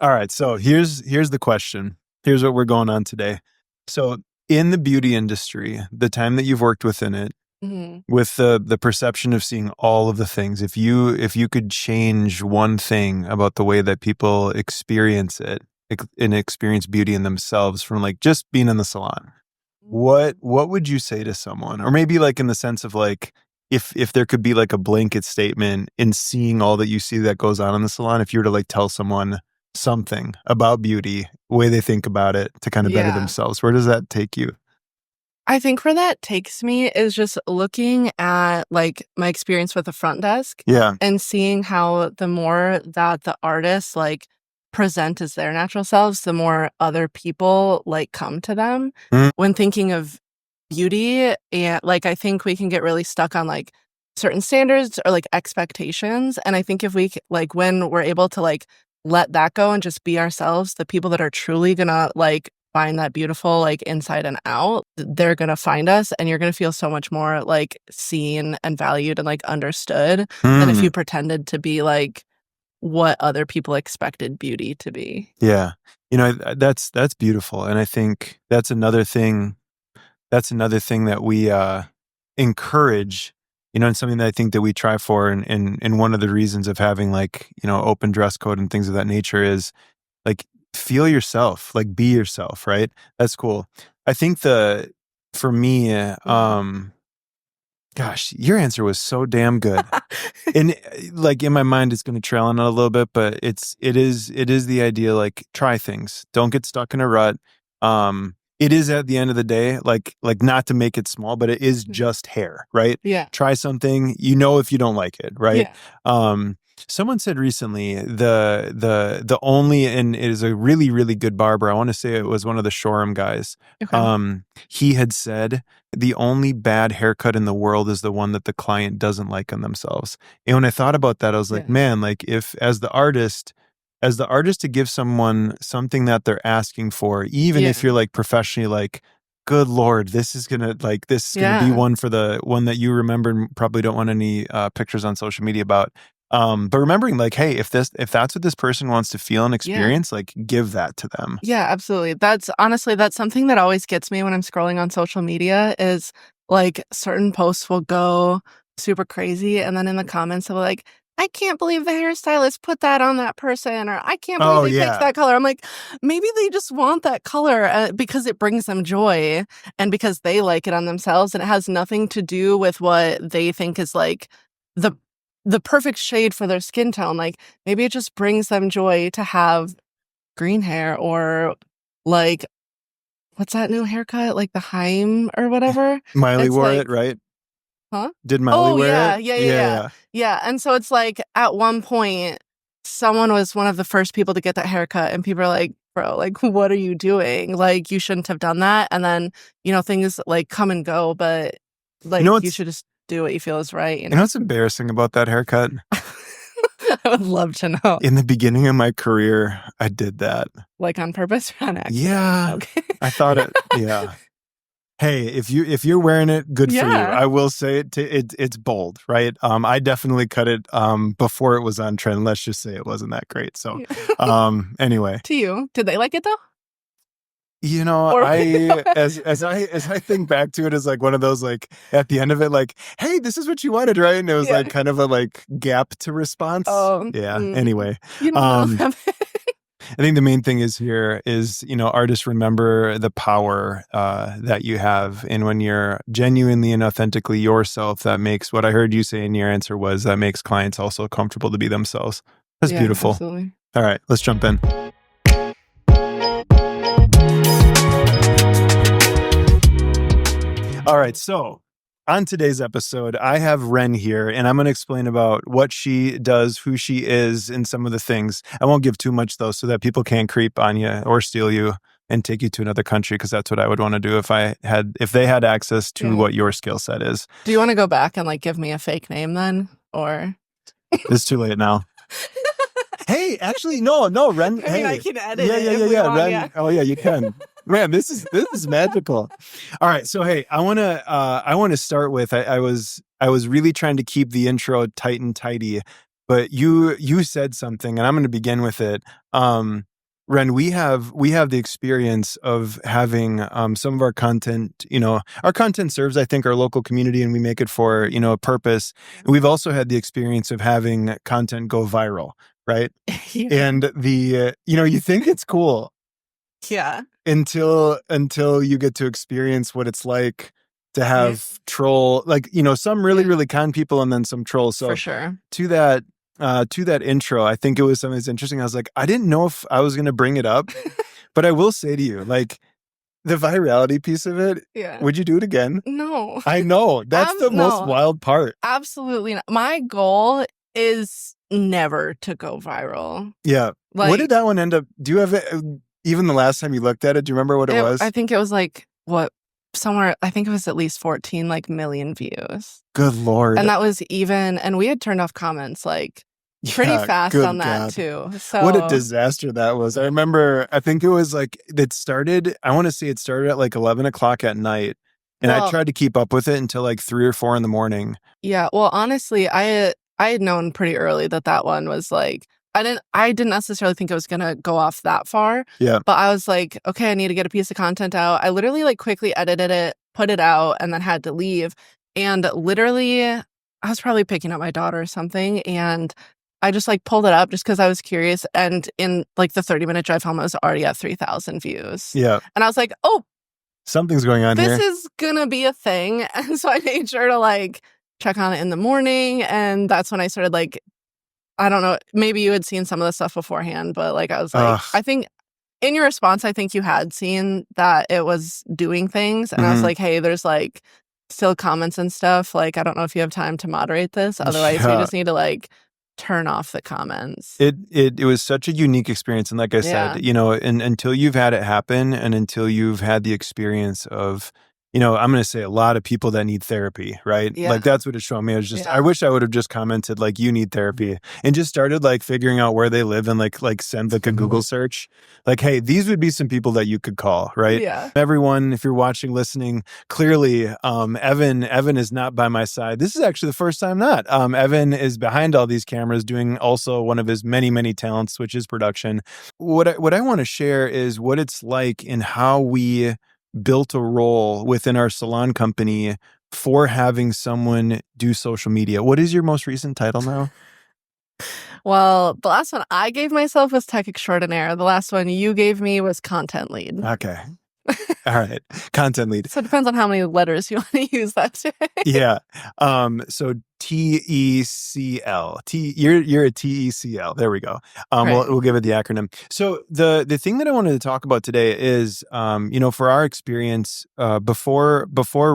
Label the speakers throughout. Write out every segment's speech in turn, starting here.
Speaker 1: All right. So here's the question. Here's what we're going on today. So in the beauty industry, the time that you've worked within it,
Speaker 2: Mhm.
Speaker 1: with the perception of seeing all of the things, if you could change one thing about the way that people experience it and experience beauty in themselves from like just being in the salon, what would you say to someone? Or maybe like in the sense of like if there could be like a blanket statement in seeing all that you see that goes on in the salon, if you were to like tell someone something about beauty, the way they think about it to kind of better
Speaker 2: Yeah.
Speaker 1: themselves, where does that take you?
Speaker 2: I think where that takes me is just looking at, like, my experience with the front desk
Speaker 1: Yeah.
Speaker 2: and seeing how the more that the artists, like, present as their natural selves, the more other people, like, come to them.
Speaker 1: Mm,
Speaker 2: When thinking of beauty, and, like, I think we can get really stuck on, like, certain standards or, like, expectations, and I think if we c like, when we're able to, like, let that go and just be ourselves, the people that are truly gonna, like, find that beautiful, like, inside and out, they're gonna find us, and you're gonna feel so much more, like, seen and valued and, like, understood than if
Speaker 1: mm.
Speaker 2: you pretended to be, like, what other people expected beauty to be.
Speaker 1: Yeah. That's beautiful. And I think that's another thing that we encourage, and something that I think that we try for, and one of the reasons of having like, open dress code and things of that nature is like feel yourself, like be yourself, right? That's cool. I think for me,
Speaker 2: Yeah.
Speaker 1: gosh, your answer was so damn good. And like in my mind it's going to trail on it a little bit, but it is the idea, like try things, don't get stuck in a rut. It is at the end of the day, like not to make it small, but it is
Speaker 2: Mhm.
Speaker 1: just hair, right?
Speaker 2: Yeah.
Speaker 1: Try something, if you don't like it, right?
Speaker 2: Yeah.
Speaker 1: um Someone said recently the only, and it is a really really good barber, I want to say it was one of the Shoreham guys.
Speaker 2: Okay.
Speaker 1: He had said the only bad haircut in the world is the one that the client doesn't like on themselves. And when I thought about that, I was like,
Speaker 2: Yeah.
Speaker 1: man, like if as the artist to give someone something that they're asking for, even if
Speaker 2: Yeah.
Speaker 1: you're like professionally like, good Lord, this is gonna be
Speaker 2: Yeah.
Speaker 1: one for the one that you remember and probably don't want any pictures on social media about. But remembering like, hey, if that's what this person wants to feel and
Speaker 2: Yeah.
Speaker 1: experience, like give that to them.
Speaker 2: Yeah, absolutely. That's honestly, that's something that always gets me when I'm scrolling on social media is, like, certain posts will go super crazy, and then in the comments, they'll be like, "I can't believe the hairstylist put that on that person," or, "I can't believe
Speaker 1: Oh
Speaker 2: they picked
Speaker 1: yeah.
Speaker 2: that color." I'm like, maybe they just want that color, because it brings them joy and because they like it on themselves, and it has nothing to do with what they think is, like, the the perfect shade for their skin tone. Like, maybe it just brings them joy to have green hair or, like, what's that new haircut? Like, the Haim or whatever?
Speaker 1: Miley
Speaker 2: It's
Speaker 1: wore
Speaker 2: like
Speaker 1: it, right?
Speaker 2: huh?
Speaker 1: Did Miley
Speaker 2: Oh,
Speaker 1: wear
Speaker 2: yeah,
Speaker 1: it?
Speaker 2: yeah, yeah,
Speaker 1: Yeah,
Speaker 2: yeah.
Speaker 1: yeah.
Speaker 2: Yeah, and so it's like, at one point, someone was one of the first people to get that haircut, and people are like, "Bro, like, what are you doing? Like, you shouldn't have done that," and then, things, like, come and go, but,
Speaker 1: You know
Speaker 2: like, you
Speaker 1: what's
Speaker 2: should just do what you feel is right, you
Speaker 1: you know
Speaker 2: know?
Speaker 1: what's embarrassing about that haircut?
Speaker 2: I would love to know.
Speaker 1: In the beginning of my career, I did that.
Speaker 2: Like, on purpose or on accident?
Speaker 1: Yeah.
Speaker 2: Okay.
Speaker 1: I thought it yeah. Hey, if you're wearing it, good for you.
Speaker 2: Yeah.
Speaker 1: I will say it's bold, right? I definitely cut it before it was on trend. Let's just say it wasn't that great. So, anyway,
Speaker 2: To you. Did they like it, though? Or
Speaker 1: I as I think back to it as like one of those like at the end of it like, hey, this is what you wanted, right? And it was
Speaker 2: Yeah.
Speaker 1: like kind of a like gap to response.
Speaker 2: Oh,
Speaker 1: Yeah. Anyway,
Speaker 2: you don't know
Speaker 1: um
Speaker 2: them.
Speaker 1: I think the main thing is here is, artists remember the power that you have. And when you're genuinely and authentically yourself, that makes what I heard you say in your answer was that makes clients also comfortable to be themselves. That's
Speaker 2: Yeah,
Speaker 1: beautiful.
Speaker 2: absolutely.
Speaker 1: All right, let's jump in. All right, so on today's episode, I have Ren here, and I'm going to explain about what she does, who she is, and some of the things. I won't give too much, though, so that people can't creep on you or steal you and take you to another country, because that's what I would want to do if they had access to
Speaker 2: Yeah.
Speaker 1: what your skill set is.
Speaker 2: Do you wanna go back and, like, give me a fake name then? Or
Speaker 1: It's too late now. Hey, actually, no, no, Ren.
Speaker 2: I mean, I
Speaker 1: Hey,
Speaker 2: can edit
Speaker 1: yeah,
Speaker 2: it
Speaker 1: yeah,
Speaker 2: if
Speaker 1: yeah,
Speaker 2: we
Speaker 1: yeah,
Speaker 2: want, yeah.
Speaker 1: Ren. Oh, yeah, you can. Man, this is magical. All right, so hey, I wanna start with I was really trying to keep the intro tight and tidy, but you said something, and I'm going to begin with it. Ren, we have the experience of having some of our content. Our content serves, I think, our local community, and we make it for a purpose. We've also had the experience of having content go viral, right?
Speaker 2: Yeah.
Speaker 1: And you think it's cool
Speaker 2: Yeah.
Speaker 1: until you get to experience what it's like to have troll, like some really
Speaker 2: Yeah.
Speaker 1: really kind people and then some trolls.
Speaker 2: For
Speaker 1: So
Speaker 2: sure.
Speaker 1: to that to that intro, I think it was something that's interesting. I was like, I didn't know if I was going to bring it up, but I will say to you, like, the virality piece of it,
Speaker 2: Yeah.
Speaker 1: would you do it again?
Speaker 2: No.
Speaker 1: I know that's the most
Speaker 2: No.
Speaker 1: wild part.
Speaker 2: Absolutely not. My goal is never to go viral.
Speaker 1: Yeah. What did
Speaker 2: Like,
Speaker 1: that one end up? Do you have it? Even the last time you looked at it, do you remember what it
Speaker 2: I
Speaker 1: was?
Speaker 2: think it was like somewhere, I think it was at least 14 like million views.
Speaker 1: Good Lord.
Speaker 2: And that was even, and we had turned off comments like pretty
Speaker 1: Yeah,
Speaker 2: fast
Speaker 1: good
Speaker 2: on that
Speaker 1: God.
Speaker 2: too.
Speaker 1: What a
Speaker 2: So
Speaker 1: disaster that was. I remember, I think it was like, I want to say it started at like 11 o'clock at night. And I
Speaker 2: well,
Speaker 1: tried to keep up with it until like 3 or 4 in the morning.
Speaker 2: yeah, well, honestly, I had known pretty early that that one was like I didn't necessarily think it was gonna go off that far.
Speaker 1: Yeah.
Speaker 2: But I was like, okay, I need to get a piece of content out. I literally like quickly edited it, put it out, and then had to leave. And literally, I was probably picking up my daughter or something, and I just like pulled it up just because I was curious. And in like the 30-minute drive home, I was already at 3,000 views.
Speaker 1: Yeah.
Speaker 2: And I was like, oh,
Speaker 1: Something's going on
Speaker 2: this
Speaker 1: here.
Speaker 2: is gonna be a thing. And so I made sure to like check on it in the morning. And that's when I started like, I don't know, maybe you had seen some of the stuff beforehand, but like I was like,
Speaker 1: Ugh.
Speaker 2: I think in your response, I think you had seen that it was doing things. And I was
Speaker 1: Mhm.
Speaker 2: like, hey, there's like still comments and stuff. Like, I don't know if you have time to moderate this. Otherwise, we
Speaker 1: Yeah.
Speaker 2: just need to like turn off the comments.
Speaker 1: It was such a unique experience. And like I
Speaker 2: Yeah.
Speaker 1: said, and until you've had it happen and until you've had the experience of, I'm going to say a lot of people that need therapy, right?
Speaker 2: Yeah.
Speaker 1: Like that's what it showed me. I was just,
Speaker 2: Yeah.
Speaker 1: I wish I would have just commented like, you need therapy, and just started like figuring out where they live and like send like a Google search. Like, hey, these would be some people that you could call, right?
Speaker 2: Yeah.
Speaker 1: Everyone, if you're watching, listening, clearly, Evan is not by my side. This is actually the first time not. Evan is behind all these cameras doing also one of his many, many talents, which is production. What I want to share is what it's like in how we built a role within our salon company for having someone do social media. What is your most recent title now?
Speaker 2: Well, the last one I gave myself was tech extraordinaire. The last one you gave me was content lead.
Speaker 1: Okay. All right. Content lead.
Speaker 2: So it depends on how many letters you want to use that day.
Speaker 1: Yeah. So TECL. You're a TECL. There we go.
Speaker 2: Right.
Speaker 1: We'll give it the acronym. So the thing that I wanted to talk about today is, for our experience, before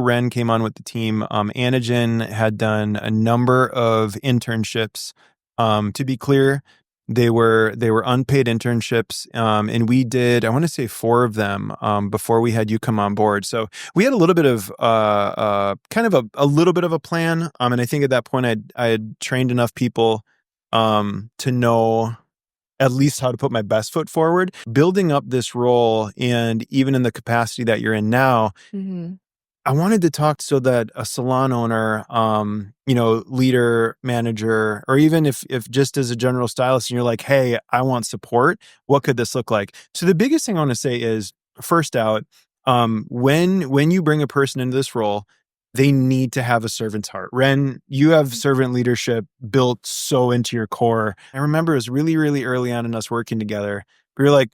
Speaker 1: Ren came on with the team, Anagen had done a number of internships. To be clear, they were unpaid internships, and we did, I want to say, 4 of them before we had you come on board. So we had a little bit of kind of a little bit of a plan, and I think at that point I had trained enough people to know at least how to put my best foot forward, building up this role, and even in the capacity that you're in now.
Speaker 2: Mm-hmm.
Speaker 1: I wanted to talk so that a salon owner, leader, manager, or even if just as a general stylist and you're like, hey, I want support, what could this look like? So the biggest thing I want to say is, first out, when you bring a person into this role, they need to have a servant's heart. Ren, you have servant leadership built so into your core. I remember it was really, really early on in us working together. We were like,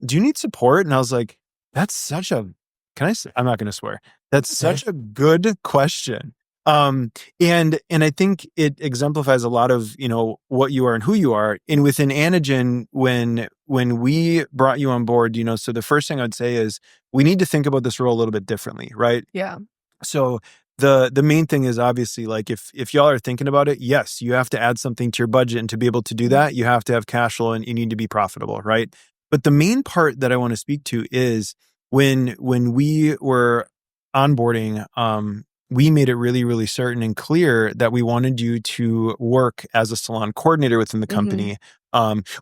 Speaker 1: do you need support? And I was like, that's such a, can I say, I'm not going to swear. That's such a good question. And I think it exemplifies a lot of, what you are and who you are. And within Anagen, when we brought you on board, so the first thing I'd say is we need to think about this role a little bit differently, right?
Speaker 2: Yeah.
Speaker 1: So the main thing is obviously, like, if y'all are thinking about it, yes, you have to add something to your budget, and to be able to do that, you have to have cash flow and you need to be profitable, right? But the main part that I want to speak to is when we were onboarding, we made it really, really certain and clear that we wanted you to work as a salon coordinator within the company.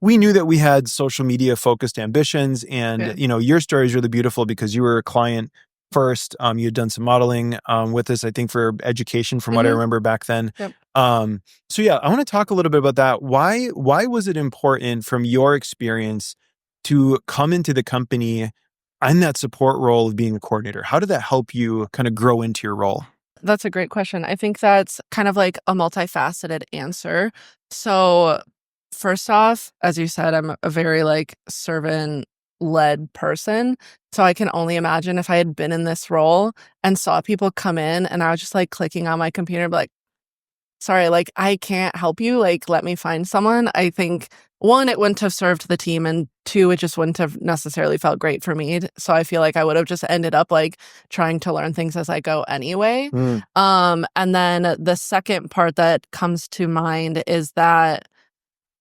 Speaker 1: We knew that we had social media focused ambitions, and your story is really beautiful because you were a client first. You had done some modeling with us, I think, for education, from what I remember back then.
Speaker 2: Yep.
Speaker 1: So yeah, I want to talk a little bit about that. Why was it important from your experience to come into the company in that support role of being a coordinator? How did that help you kind of grow into your role?
Speaker 2: That's a great question. I think that's kind of like a multifaceted answer. So, first off, as you said, I'm a very like servant led person. So, I can only imagine if I had been in this role and saw people come in and I was just like clicking on my computer and be like, sorry, like, I can't help you, like, let me find someone. I think, 1, it wouldn't have served the team, and 2, it just wouldn't have necessarily felt great for me, so I feel like I would have just ended up, like, trying to learn things as I go anyway.
Speaker 1: Mm.
Speaker 2: And then the second part that comes to mind is that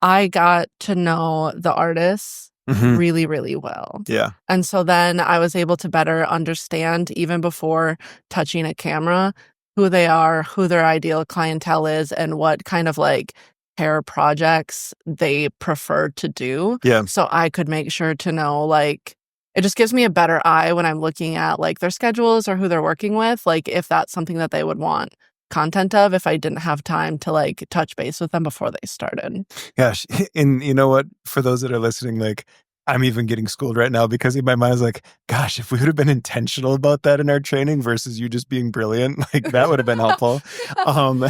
Speaker 2: I got to know the artists
Speaker 1: Hmm.
Speaker 2: really, really well.
Speaker 1: Yeah.
Speaker 2: And so then I was able to better understand, even before touching a camera, who they are, who their ideal clientele is, and what kind of like hair projects they prefer to do.
Speaker 1: Yeah.
Speaker 2: So I could make sure to know, like, it just gives me a better eye when I'm looking at like their schedules or who they're working with, like if that's something that they would want content of if I didn't have time to like touch base with them before they started.
Speaker 1: Gosh. And you know what? For those that are listening, like, I'm even getting schooled right now because in my mind is like, gosh, if we would have been intentional about that in our training versus you just being brilliant, like that would have been helpful. Um,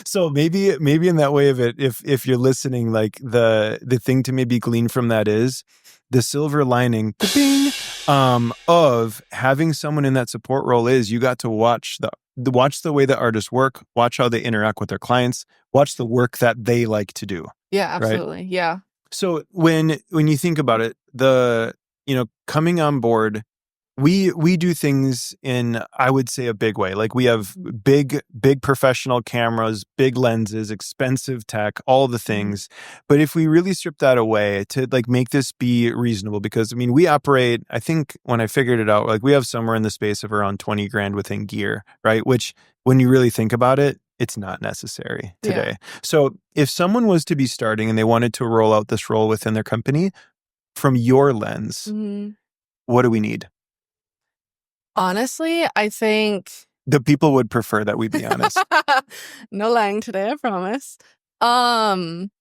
Speaker 1: so maybe in that way of it, if you're listening, like the thing to maybe glean from that is the silver lining, ka-ding, of having someone in that support role is you got to watch watch the way that artists work, watch how they interact with their clients, watch the work that they like to do,
Speaker 2: Yeah,
Speaker 1: right?
Speaker 2: absolutely. Yeah.
Speaker 1: So when you think about it, coming on board, we do things in, I would say, a big way. Like we have big professional cameras, big lenses, expensive tech, all the
Speaker 2: Mhm.
Speaker 1: things. But if we really strip that away to like make this be reasonable, because I mean, we operate, I think when I figured it out, like we have somewhere in the space of around 20 grand within gear, right? Which when you really think about it, it's not necessary
Speaker 2: Yeah.
Speaker 1: today. So if someone was to be starting and they wanted to roll out this role within their company, from your lens,
Speaker 2: Mhm.
Speaker 1: what do we need?
Speaker 2: Honestly, I think
Speaker 1: The people would prefer that we be honest.
Speaker 2: no lying today, I promise. Um,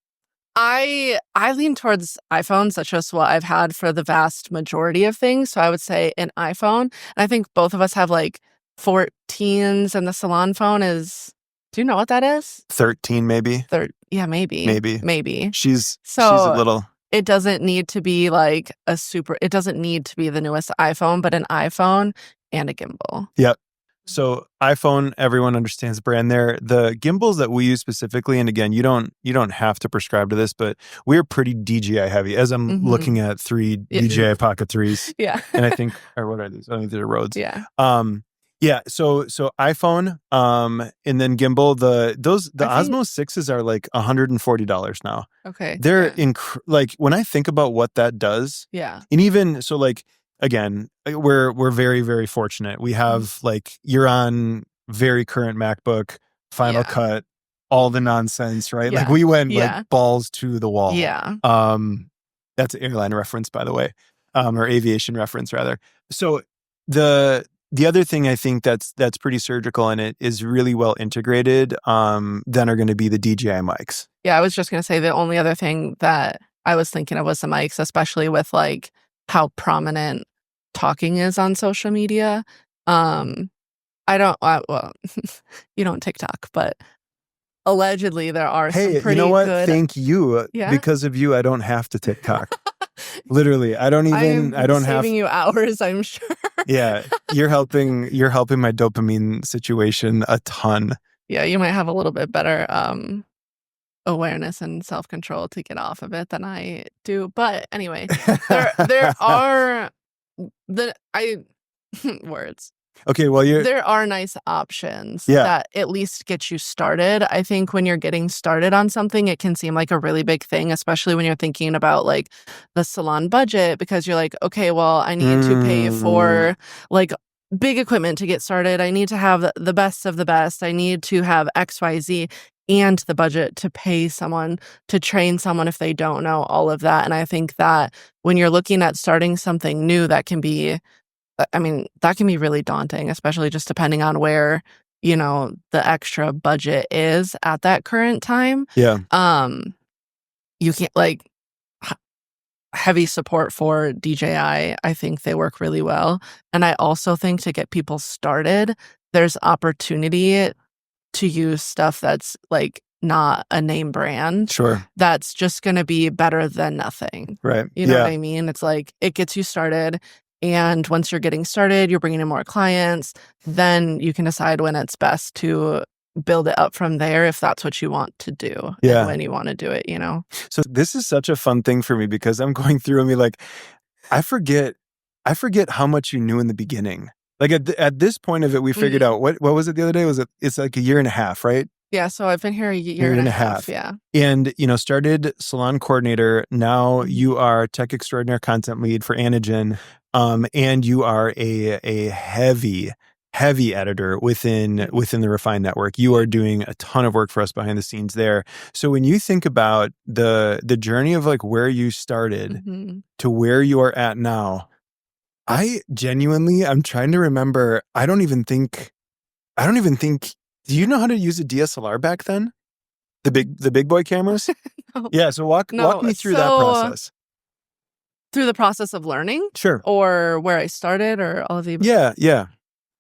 Speaker 2: I lean towards iPhones. That's just what I've had for the vast majority of things. So I would say an iPhone. And I think both of us have like 14s, and the Salon phone is. Do you know what that is?
Speaker 1: 13 maybe.
Speaker 2: Third, yeah, maybe,
Speaker 1: Maybe.
Speaker 2: maybe.
Speaker 1: She's a
Speaker 2: So
Speaker 1: little.
Speaker 2: it doesn't need to be like a super. It doesn't need to be the newest iPhone, but an iPhone and a gimbal.
Speaker 1: Yep. So iPhone, everyone understands the brand there. The gimbals that we use specifically, and again, you don't have to prescribe to this, but we're pretty DJI heavy. As I'm
Speaker 2: Mhm.
Speaker 1: looking at 3
Speaker 2: Yeah.
Speaker 1: DJI Pocket 3s,
Speaker 2: Yeah.
Speaker 1: and I think, or what are these? I think they're Rodes.
Speaker 2: Yeah.
Speaker 1: Um, yeah, so iPhone, and then gimbal, the
Speaker 2: I think
Speaker 1: Osmo 6s are like $140 now.
Speaker 2: okay,
Speaker 1: They're
Speaker 2: yeah.
Speaker 1: like when I think about what that does,
Speaker 2: Yeah.
Speaker 1: and even so, like again, we're very very fortunate. We
Speaker 2: Mhm.
Speaker 1: have like you're on very current MacBook, Final
Speaker 2: Yeah.
Speaker 1: Cut, all the nonsense, right? Like
Speaker 2: Yeah.
Speaker 1: we went like
Speaker 2: Yeah.
Speaker 1: balls to the wall.
Speaker 2: Yeah.
Speaker 1: That's an airline reference, by the way, or aviation reference rather. So the the other thing I think that's pretty surgical in it is really well integrated. Then are going to be the DJI mics.
Speaker 2: Yeah, I was just gonna say the only other thing that I was thinking of was the mics, especially with, like, how prominent talking is on social media. Um, I don't well, you don't TikTok, but allegedly, there are some
Speaker 1: Hey, you know
Speaker 2: pretty
Speaker 1: what?
Speaker 2: good.
Speaker 1: Thank you.
Speaker 2: Yeah?
Speaker 1: Because of you, I don't have to TikTok. Literally,
Speaker 2: I
Speaker 1: I
Speaker 2: am
Speaker 1: don't have,
Speaker 2: saving you hours, I'm sure.
Speaker 1: yeah, you're helping my dopamine situation a ton.
Speaker 2: Yeah, you might have a little bit better, awareness and self-control to get off of it than I do, but anyway, there are the I words.
Speaker 1: Okay, well,
Speaker 2: There are nice options
Speaker 1: yeah.
Speaker 2: that at least get you started. I think when you're getting started on something, it can seem like a really big thing, especially when you're thinking about, like, the salon budget because you're like, "Okay, well, I need to pay
Speaker 1: Mm,
Speaker 2: for, like, big equipment to get started. I need to have the best of the best. I need to have XYZ and the budget to pay someone, to train someone if they don't know all of that." And I think that when you're looking at starting something new, that can be I mean, that can be really daunting, especially just depending on where, the extra budget is at that current time.
Speaker 1: yeah.
Speaker 2: Um, you can't like heavy support for DJI. I think they work really well. And I also think to get people started, there's opportunity to use stuff that's like not a name brand
Speaker 1: Sure.
Speaker 2: that's just going to be better than nothing.
Speaker 1: Right.
Speaker 2: You know what
Speaker 1: Yeah.
Speaker 2: I mean? It's like it gets you started. And once you're getting started, you're bringing in more clients. Then you can decide when it's best to build it up from there if that's what you want to do and
Speaker 1: Yeah.
Speaker 2: when you want to do it, you know?
Speaker 1: So this is such a fun thing for me because I'm going through and be like, I forget how much you knew in the beginning. Like at this point of it, we figured out what was it the other day? It's like a year and a half, right?
Speaker 2: Yeah, so I've been here a year and a half, yeah.
Speaker 1: And, started salon coordinator. Now you are tech extraordinaire content lead for Anagen. And you are a heavy editor within the Refine network. You are doing a ton of work for us behind the scenes there. So when you think about the journey of like where you started to where you are at now, I'm trying to remember. I don't even think, do you know how to use a DSLR back then? The big boy cameras?
Speaker 2: No.
Speaker 1: Yeah. So walk me through that process.
Speaker 2: Through the process of learning?
Speaker 1: Sure.
Speaker 2: Or where I started or all of the...
Speaker 1: Yeah.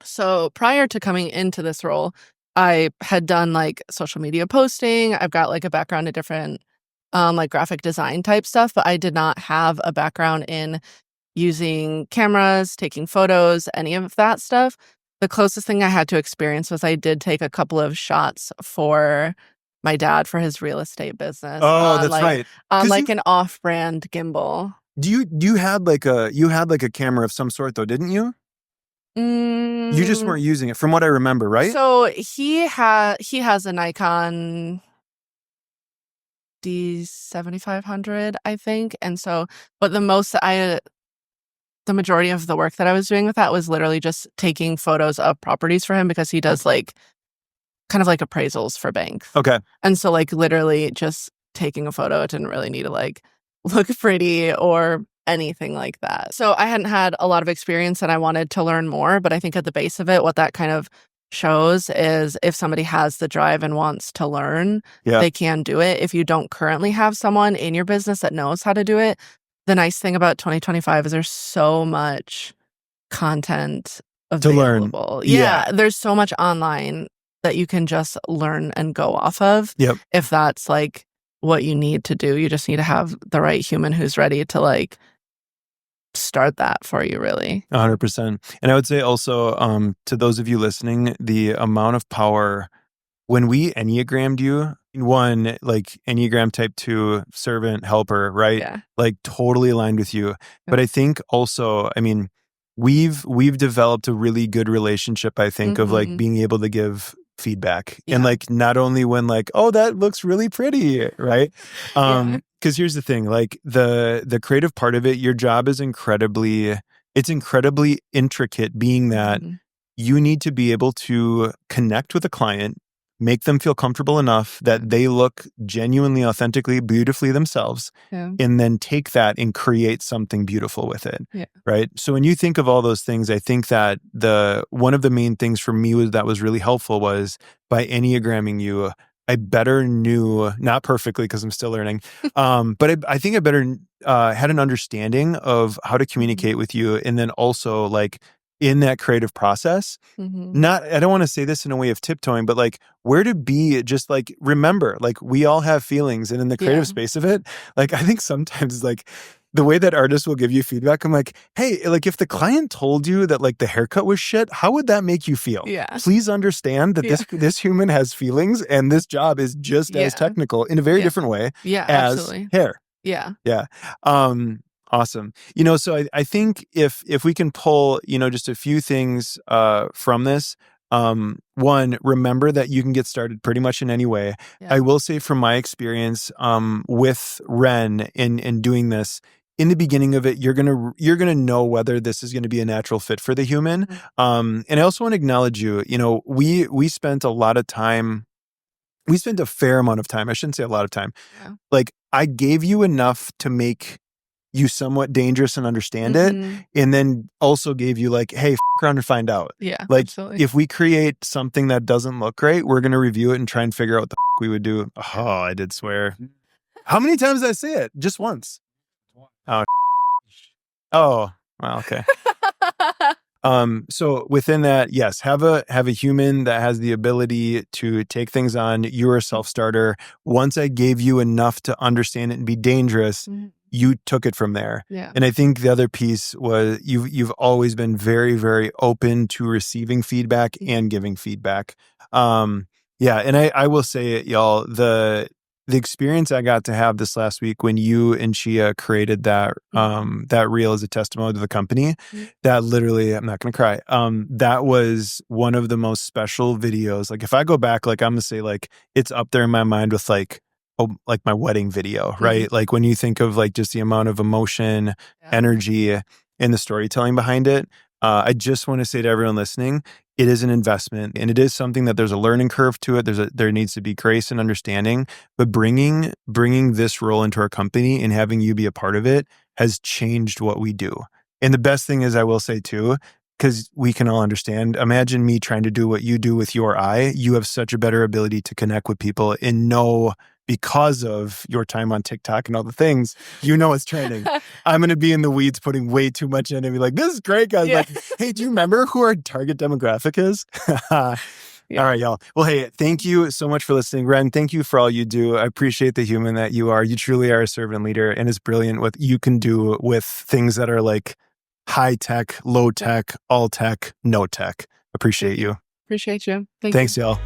Speaker 2: So prior to coming into this role, I had done like social media posting. I've got like a background in different like graphic design type stuff, but I did not have a background in using cameras, taking photos, any of that stuff. The closest thing I had to experience was I did take a couple of shots for my dad for his real estate business.
Speaker 1: Oh, that's right.
Speaker 2: On like an off-brand gimbal.
Speaker 1: You had like a camera of some sort though, didn't you? You just weren't using it, from what I remember, right?
Speaker 2: So he has a Nikon D7500, I think, and so, but the majority of the work that I was doing with that was literally just taking photos of properties for him because he does like kind of like appraisals for banks.
Speaker 1: Okay.
Speaker 2: And so like literally just taking a photo, it didn't really need to like look pretty or anything like that. So I hadn't had a lot of experience and I wanted to learn more, but I think at the base of it, what that kind of shows is if somebody has the drive and wants to learn, they can do it. If you don't currently have someone in your business that knows how to do it, the nice thing about 2025 is there's so much content available.
Speaker 1: To learn. Yeah.
Speaker 2: There's so much online that you can just learn and go off of.
Speaker 1: Yep.
Speaker 2: If that's like what you need to do, you just need to have the right human who's ready to like start that for you, really.
Speaker 1: 100%. And I would say also, to those of you listening, the amount of power when we Enneagrammed you, one, like Enneagram type 2, servant, helper, right?
Speaker 2: Yeah.
Speaker 1: Like totally aligned with you. But I think also, I mean, we've developed a really good relationship, I think, of like being able to give feedback. And like not only when like, oh, that looks really pretty, right? Because here's the thing, like the creative part of it, your job is incredibly intricate, being that you need to be able to connect with a client, make them feel comfortable enough that they look genuinely, authentically, beautifully themselves, and then take that and create something beautiful with it. Right? So when you think of all those things, I think that one of the main things for me that was really helpful was by Enneagramming you, I better knew, not perfectly because I'm still learning, but I think I better had an understanding of how to communicate with you, and then also like in that creative process, I don't want to say this in a way of tiptoeing, but like where to be, just like remember, like we all have feelings, and in the creative space of it, like I think sometimes like the way that artists will give you feedback, I'm like, hey, like if the client told you that like the haircut was shit, how would that make you feel? Please understand that this human has feelings, and this job is just as technical in a very different way as
Speaker 2: absolutely.
Speaker 1: hair.
Speaker 2: Yeah.
Speaker 1: Awesome. So I think if we can pull, just a few things from this, one, remember that you can get started pretty much in any way. I will say from my experience with Ren in doing this, in the beginning of it, you're gonna know whether this is gonna be a natural fit for the human. And I also want to acknowledge you. We spent a lot of time. We spent a fair amount of time. I shouldn't say a lot of time. Like I gave you enough to make you somewhat dangerous and understand it, and then also gave you like, hey, around and find out. Like
Speaker 2: absolutely.
Speaker 1: If we create something that doesn't look great, we're going to review it and try and figure out what the we would do. Oh, I did swear. How many times did I say it? Just once. Oh, oh, well, okay. So within that, yes, have a human that has the ability to take things on. You're a self-starter. Once I gave you enough to understand it and be dangerous,
Speaker 2: Mhm.
Speaker 1: you took it from there.
Speaker 2: Yeah.
Speaker 1: And I think the other piece was you've always been very, very open to receiving feedback and giving feedback. Yeah, and I will say it, y'all, the experience I got to have this last week when you and Chia created that that reel as a testimony to the company,
Speaker 2: Mhm.
Speaker 1: that literally, I'm not gonna cry. That was one of the most special videos. Like if I go back, like I'm gonna say like it's up there in my mind with like like my wedding video, right? Like when you think of like just the amount of emotion,
Speaker 2: Yeah.
Speaker 1: energy, and the storytelling behind it. I just want to say to everyone listening, it is an investment and it is something that there's a learning curve to it. There needs to be grace and understanding, but bringing this role into our company and having you be a part of it has changed what we do. And the best thing is, I will say too, because we can all understand, imagine me trying to do what you do with your eye. You have such a better ability to connect with people and know, because of your time on TikTok and all the things, you know it's trending. I'm going to be in the weeds putting way too much in and be like, this is great, guys.
Speaker 2: Yeah.
Speaker 1: Like, hey, do you remember who our target demographic is?
Speaker 2: Yeah.
Speaker 1: All right, y'all. Well, hey, thank you so much for listening. Ren, thank you for all you do. I appreciate the human that you are. You truly are a servant leader, and it's brilliant what you can do with things that are like high tech, low tech, all tech, no tech. Appreciate you.
Speaker 2: Appreciate you. Thank you.
Speaker 1: Thanks, y'all.